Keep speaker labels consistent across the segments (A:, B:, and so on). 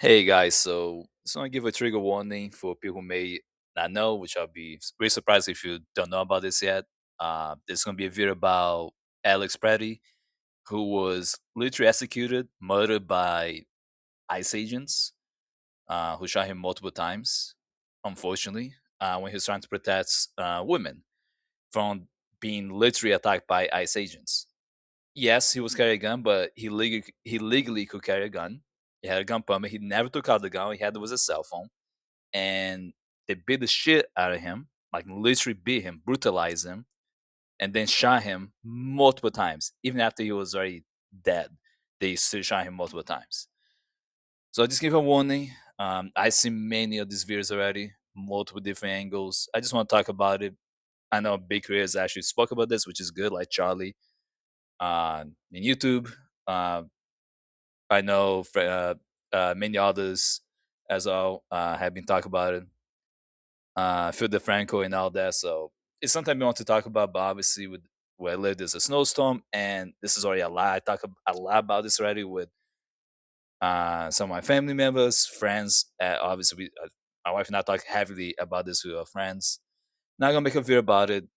A: Hey guys, so just want to give a trigger warning for people who may not know, which I'll be really surprised if you don't know about this yet. There's going to be a video about Alex Pretti, who was literally executed, murdered by ICE agents who shot him multiple times, unfortunately, when he was trying to protect women from being literally attacked by ICE agents. Yes, he was carrying a gun, but he legally could carry a gun. He had a gun permit. He never took out the gun. All he had was a cell phone, and they beat the shit out of him, like literally beat him, brutalized him, and then shot him multiple times. Even after he was already dead, they still shot him multiple times. So I just give a warning. I've seen many of these videos already, multiple different angles. I just want to talk about it. I know big creators actually spoke about this, which is good, like Charlie in YouTube. Uh, I know many others as well have been talking about it. Phil DeFranco and all that. So it's something we want to talk about, but obviously with where I live, there's a snowstorm, and this is already a lot. I talk a lot about this already with some of my family members, friends. Obviously, my wife and I talk heavily about this with our friends. Not gonna make a video about it.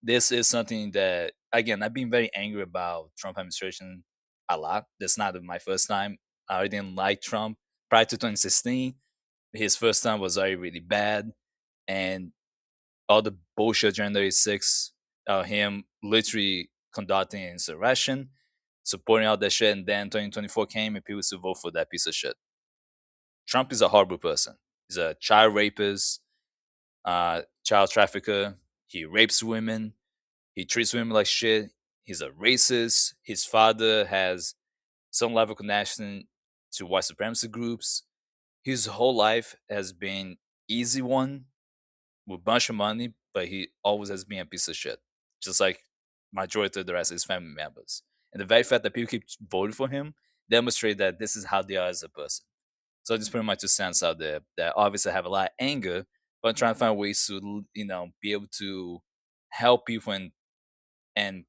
A: This is something that again I've been very angry about Trump administration a lot. That's not my first time. I didn't like Trump prior to 2016. His first time was already really bad, and all the bullshit January 6th, him literally conducting an insurrection, supporting all that shit, and then 2024 came and people still vote for that piece of shit. Trump is a horrible person. He's a child rapist, child trafficker. He rapes women. He treats women like shit. He's a racist. His father has some level of connection to white supremacy groups. His whole life has been easy one with a bunch of money, but he always has been a piece of shit, just like majority of the rest of his family members. And the very fact that people keep voting for him demonstrate that this is how they are as a person. So I just put my 2 cents out there that obviously I have a lot of anger, but I'm trying to find ways to be able to help people and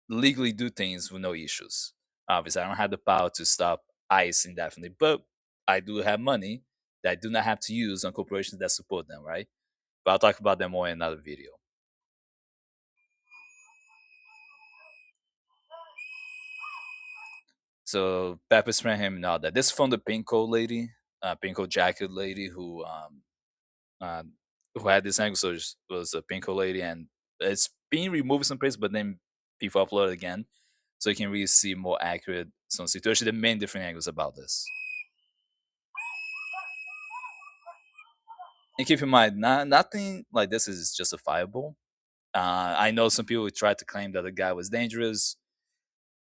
A: legally do things with no issues. Obviously, I don't have the power to stop ICE indefinitely, but I do have money that I do not have to use on corporations that support them, right? But I'll talk about them more in another video. So pepper spray him and all that. This is from the pink coat lady, pink coat jacket lady uh, who had this angle. So it was a pink coat lady, and it's being removed some place, but then people upload it again, so you can really see more accurate some situation. The main different angles about this. And keep in mind, nothing like this is justifiable. I know some people tried to claim that the guy was dangerous.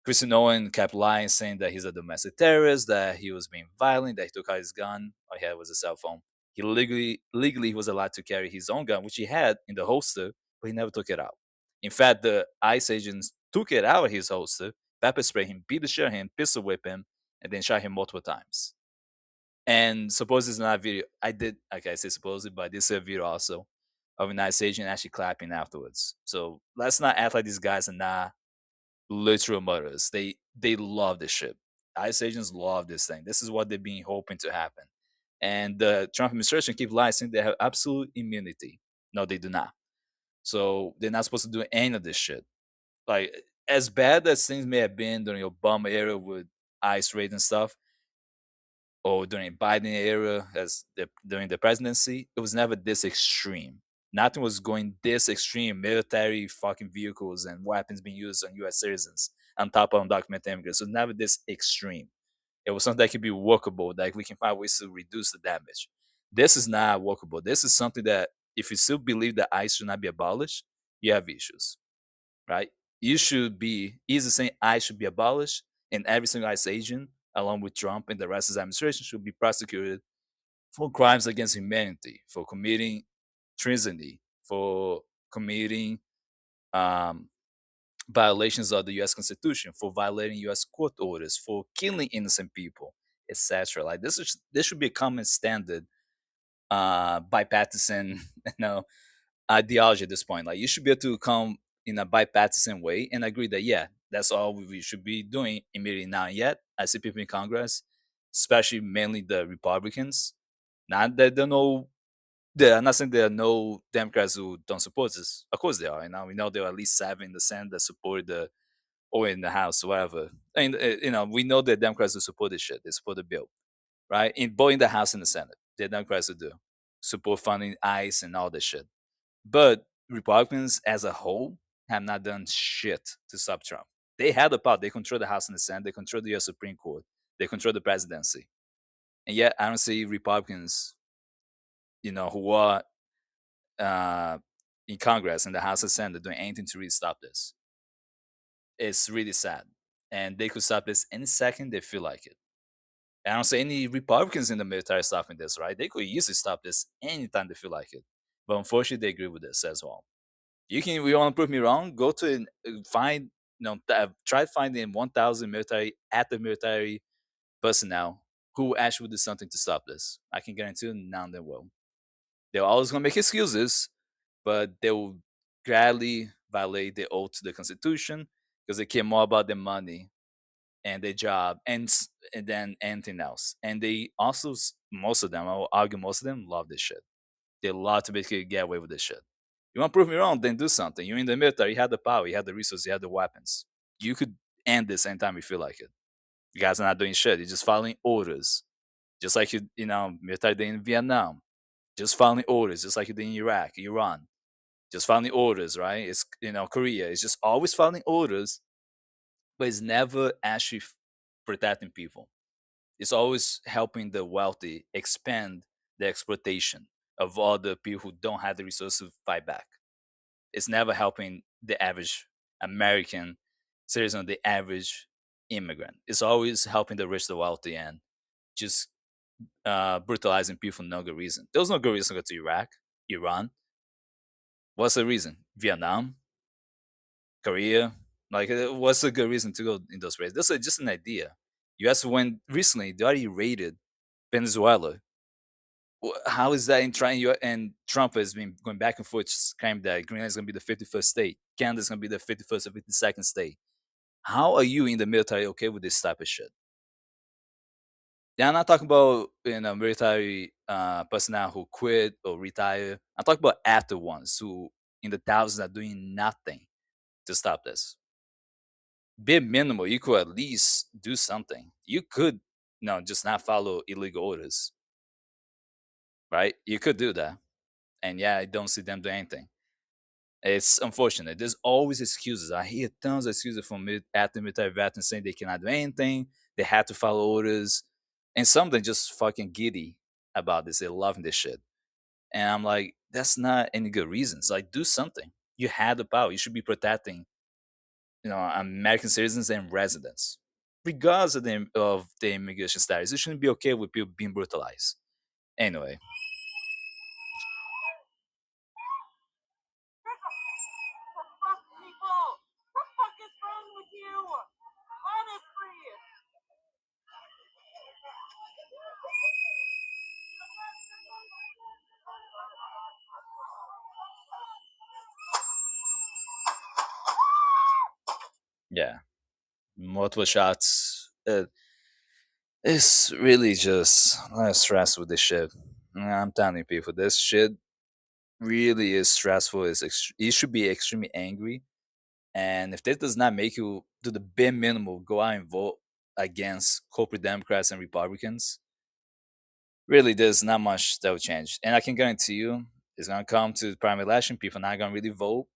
A: Christian Nolan kept lying, saying that he's a domestic terrorist, that he was being violent, that he took out his gun. All he had was a cell phone. He legally he was allowed to carry his own gun, which he had in the holster, but he never took it out. In fact, the ICE agents took it out of his holster, pepper sprayed him, beat the shit out of him, pistol whipped him, and then shot him multiple times. And suppose it's not a video. I did, okay, I say supposedly, but I did see a video also of an ICE agent actually clapping afterwards. So let's not act like these guys are not literal murderers. They love this shit. ICE agents love this thing. This is what they've been hoping to happen. And the Trump administration keep lying, saying they have absolute immunity. No, they do not. So they're not supposed to do any of this shit. Like as bad as things may have been during Obama era with ICE raids and stuff, or during Biden era during the presidency, it was never this extreme. Nothing was going this extreme. Military fucking vehicles and weapons being used on U.S. citizens on top of undocumented immigrants. So never this extreme. It was something that could be workable. That we can find ways to reduce the damage. This is not workable. This is something that if you still believe that ICE should not be abolished, you have issues, right? You should be easy saying I should be abolished, and every single ICE agent, along with Trump and the rest of his administration, should be prosecuted for crimes against humanity, for committing treason, for committing um, violations of the U.S. Constitution, for violating U.S. court orders, for killing innocent people, etc. Like this should be a common standard bipartisan, you know, ideology at this point. Like you should be able to come in a bipartisan way and agree that yeah, that's all we should be doing immediately now. And yet, I see people in Congress especially mainly the Republicans. Not that there are no, there. I'm not saying there are no Democrats who don't support this. Of course there are. And now we know there are at least 7 in the Senate that support the, or in the House, whatever. And we know that Democrats who support this shit. They support the bill, right? In both in the House and the Senate, the Democrats who do support funding ICE and all this shit. But Republicans as a whole have not done shit to stop Trump. They had the power. They control the House and the Senate. They control the U.S. Supreme Court. They control the presidency. And yet, I don't see Republicans, who are uh, in Congress and the House and Senate doing anything to really stop this. It's really sad. And they could stop this any second they feel like it. And I don't see any Republicans in the military stopping this, right? They could easily stop this anytime they feel like it. But unfortunately, they agree with this as well. You want to prove me wrong? Go to and find, try finding 1,000 military active military personnel who actually will do something to stop this. I can guarantee you, none of them will. They're always going to make excuses, but they will gladly violate their oath to the Constitution because they care more about their money and their job and then anything else. And they also, most of them, I will argue, most of them love this shit. They love to basically get away with this shit. You want to prove me wrong? Then do something. You're in the military. You have the power. You have the resources. You have the weapons. You could end this anytime you feel like it. You guys are not doing shit. You're just following orders, just like military did in Vietnam. Just following orders, just like you did in Iraq, Iran. Just following orders, right? It's Korea. It's just always following orders, but it's never actually protecting people. It's always helping the wealthy expand the exploitation of all the people who don't have the resources to fight back. It's never helping the average American citizen, the average immigrant. It's always helping the rich, the wealthy, and just brutalizing people for no good reason. There was no good reason to go to Iraq, Iran. What's the reason? Vietnam, Korea. Like, what's the good reason to go in those places? This is just an idea. U.S. went recently. They already raided Venezuela. How is that in trying? And Trump has been going back and forth, claiming that Greenland is going to be the 51st state, Canada is going to be the 51st or 52nd state. How are you in the military okay with this type of shit? Yeah, I'm not talking about military personnel who quit or retire. I'm talking about active ones who, in the thousands, are doing nothing to stop this. Be minimal. You could at least do something. You could, just not follow illegal orders, right? You could do that, and yeah, I don't see them do anything. It's unfortunate. There's always excuses. I hear tons of excuses from active military veterans saying they cannot do anything. They have to follow orders, and some of them just fucking giddy about this. They're loving this shit, and I'm like, that's not any good reasons. Like, do something. You had the power. You should be protecting, American citizens and residents, regardless of the immigration status. You shouldn't be okay with people being brutalized. Anyway, yeah, multiple shots. It's really just a lot of stress with this shit. I'm telling people, this shit really is stressful. You should be extremely angry. And if this does not make you do the bare minimum, go out and vote against corporate Democrats and Republicans, really, there's not much that will change. And I can guarantee you, it's going to come to the primary election. People are not going to really vote.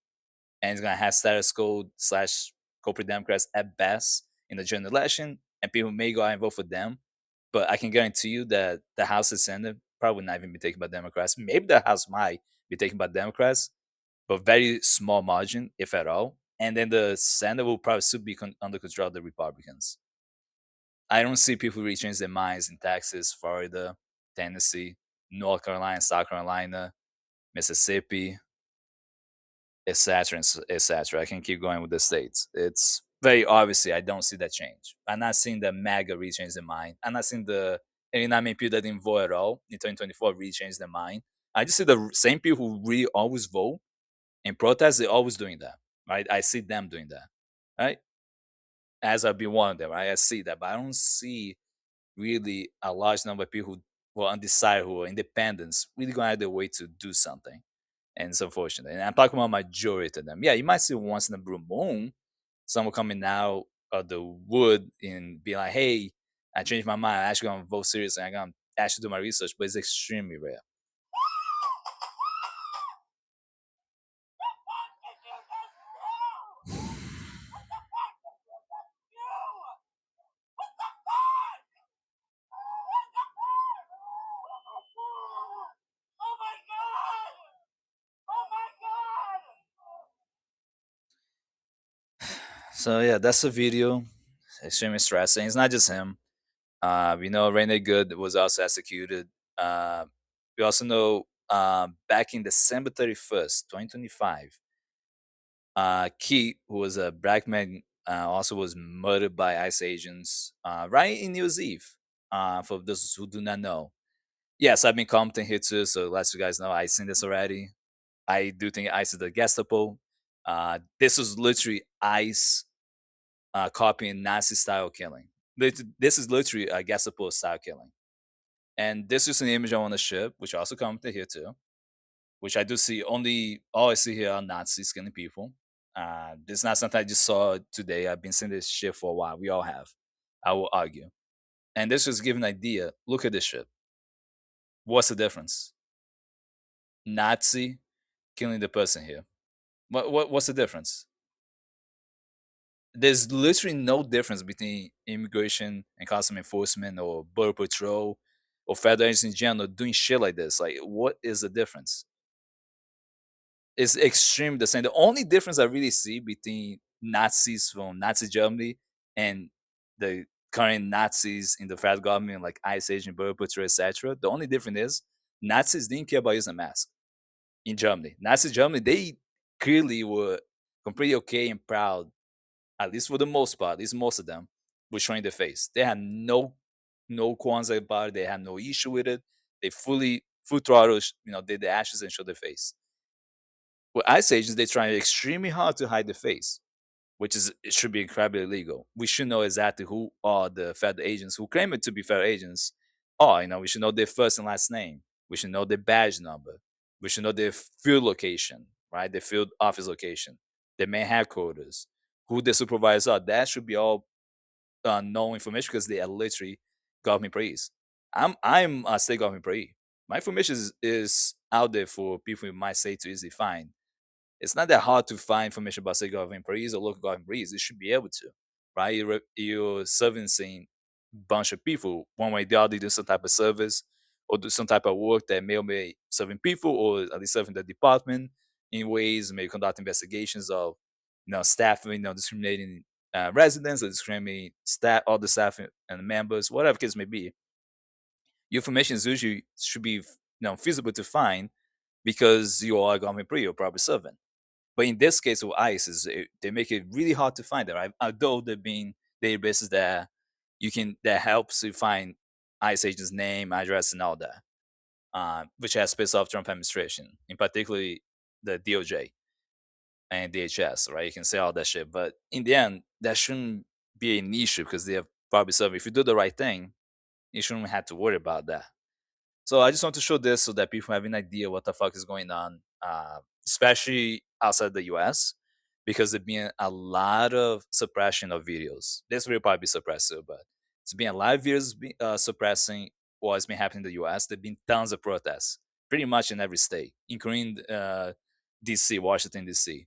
A: And it's going to have status quo slash corporate Democrats at best in the general election. And people may go out and vote for them. But I can guarantee you that the House and Senate probably not even be taken by Democrats. Maybe the House might be taken by Democrats, but very small margin, if at all. And then the Senate will probably still be under control of the Republicans. I don't see people really change their minds in Texas, Florida, Tennessee, North Carolina, South Carolina, Mississippi, etc., etc. I can keep going with the states. It's very obviously I don't see that change. I'm not seeing the MAGA really change their mind. I'm not seeing and not many people that didn't vote at all in 2024 really change their mind. I just see the same people who really always vote in protest. They're always doing that, right? I see them doing that, right? As I'll be one of them, right? I see that, but I don't see really a large number of people who are undecided, who are independents, really going out of their way to do something. And it's unfortunate. And I'm talking about majority of them. Yeah, you might see once in a blue moon someone coming out of the wood and be like, hey, I changed my mind. I'm actually going to vote seriously. I'm going to actually do my research, but it's extremely rare. So yeah, that's the video. Extremely stressing. It's not just him. We know Renée Good was also executed. Uh, we also know back in December 31st, 2025, Keith, who was a black man, also was murdered by ICE agents right in New Year's Eve. For those who do not know, yes, I've been commenting here too, so let you guys know I've seen this already. I do think ICE is the Gestapo. This was literally ICE copying Nazi style killing. This is literally a Gestapo style killing. And this is an image on the ship, which I also commented here too, which I do see only all I see here are Nazis killing people. This is not something I just saw today. I've been seeing this shit for a while. We all have. I will argue. And this just give an idea. Look at this shit. What's the difference? Nazi killing the person here. What's the difference? There's literally no difference between immigration and custom enforcement or border patrol or federal agents in general doing shit like this. Like, what is the difference? It's extreme the same. The only difference I really see between Nazis from Nazi Germany and the current Nazis in the federal government, like ICE agent, border patrol, etc. The only difference is Nazis didn't care about using a mask in Germany. Nazi Germany, they clearly were completely okay and proud, at least for the most part, at least most of them, with showing their face. They had no qualms about it. They had no issue with it. They fully full throttle, did the ashes and show their face. With ICE agents, they try extremely hard to hide the face, which is it should be incredibly illegal. We should know exactly who are the federal agents who claim it to be federal agents. Oh, we should know their first and last name. We should know their badge number. We should know their field location, right? Their field office location, their main headquarters, who the supervisors are. That should be all known information because they are literally government employees. I'm a state government employee. My information is out there for people who might say to easily find. It's not that hard to find information about state government employees or local government employees. You should be able to, right? You're servicing a bunch of people one way or the other, do some type of service or do some type of work that may or may serving people or at least serving the department in ways, may conduct investigations of staff, discriminating residents or discriminating staff, all the staff and members, whatever case may be. Your information is usually should be feasible to find because you are a government employee or probably serving. But in this case with ICE, they make it really hard to find it. Right? Although there being databases that helps you find ICE agents' name, address, and all that, which has pissed off Trump administration, in particularly the DOJ and DHS. Right? You can say all that shit, but in the end, that shouldn't be an issue because they have probably served. If you do the right thing, you shouldn't have to worry about that. So I just want to show this so that people have an idea what the fuck is going on, especially outside the US, because there's been a lot of suppression of videos. This will probably be suppressed too, but it's been a lot of videos suppressing what's been happening in the US. There've been tons of protests, pretty much in every state, including DC, Washington, DC,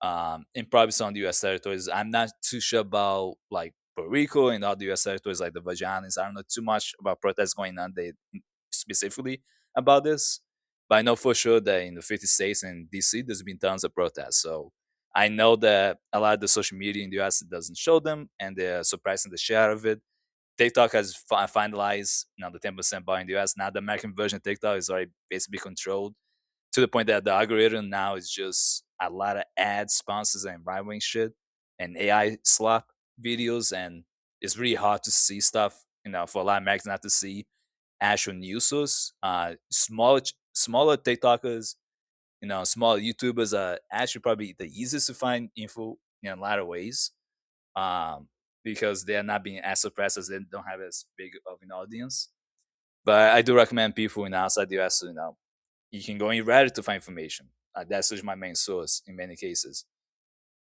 A: and probably some of the US territories. I'm not too sure about like Puerto Rico and other US territories like the Virgin Islands. I don't know too much about protests going on there specifically about this, but I know for sure that in the 50 states and DC, there's been tons of protests. So I know that a lot of the social media in the US doesn't show them, and they're suppressing the share of it. TikTok has finalized, the 10% bar in the US. Now the American version of TikTok is already basically controlled to the point that the algorithm now is just a lot of ads, sponsors, and right wing shit, and AI slap videos, and it's really hard to see stuff. For a lot of Americans not to see actual news source. Smaller TikTokers, smaller YouTubers are actually probably the easiest to find info in a lot of ways. Um, because they are not being as suppressed as they don't have as big of an audience. But I do recommend people outside the US, you can go in Reddit to find information. That's just my main source in many cases.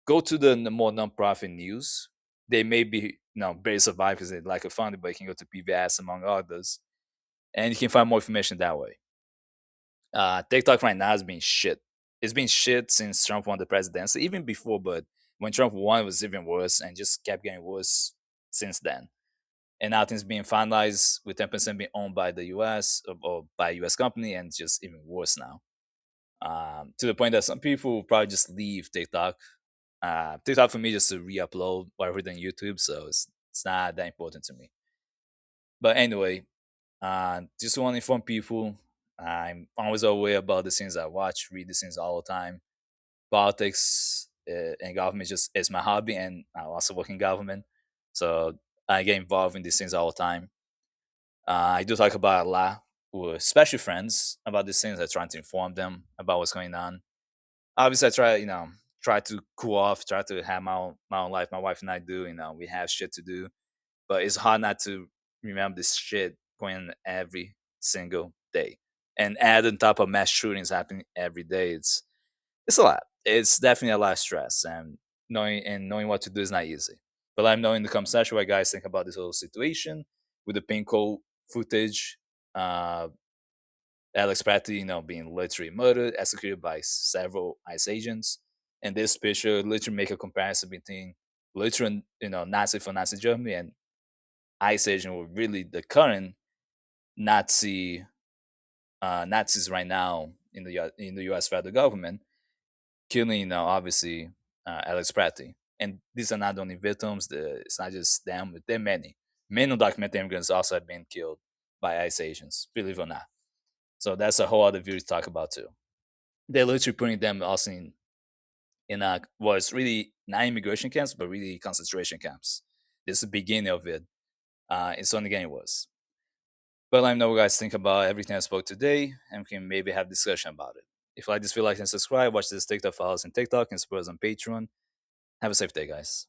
A: Go to the more nonprofit news. They may be, barely survive because they lack of funding, but you can go to PBS among others, and you can find more information that way. TikTok right now has been shit. It's been shit since Trump won the presidency, even before, but when Trump won, it was even worse and just kept getting worse since then. And now things being finalized with 10% being owned by the US or by a US company, and it's just even worse now. To the point that some people will probably just leave TikTok. TikTok for me just to re-upload whatever than YouTube, so it's not that important to me. But anyway, just want to inform people. I'm always aware about the things I watch, read the things all the time. Politics and government just is my hobby, and I also work in government, so I get involved in these things all the time. I do talk about it a lot with especially friends about these things. I try to inform them about what's going on. Obviously, I try, try to cool off, try to have my own life. My wife and I do, we have shit to do, but it's hard not to remember this shit going on every single day. And add on top of mass shootings happening every day, it's a lot. It's definitely a lot of stress, and knowing what to do is not easy. But I'm knowing the comment section what guys think about this whole situation with the pink hole footage. Uh, Alex Pretti, being literally murdered, executed by several ICE agents. And this picture literally make a comparison between literal, Nazi for Nazi Germany and ICE agent were really the current Nazi Nazis right now in the U.S. federal government, killing, obviously Alex Pretti. And these are not only victims; it's not just them; but there are many. Many undocumented immigrants also have been killed by ICE agents, believe it or not. So that's a whole other view to talk about too. They're literally putting them also in was really not immigration camps, but really concentration camps. This is the beginning of it. It's only getting worse. But let me know what you guys think about everything I spoke today, and we can maybe have discussion about it. If you like this video, like and subscribe. Watch this TikTok files on TikTok and support us on Patreon. Have a safe day, guys.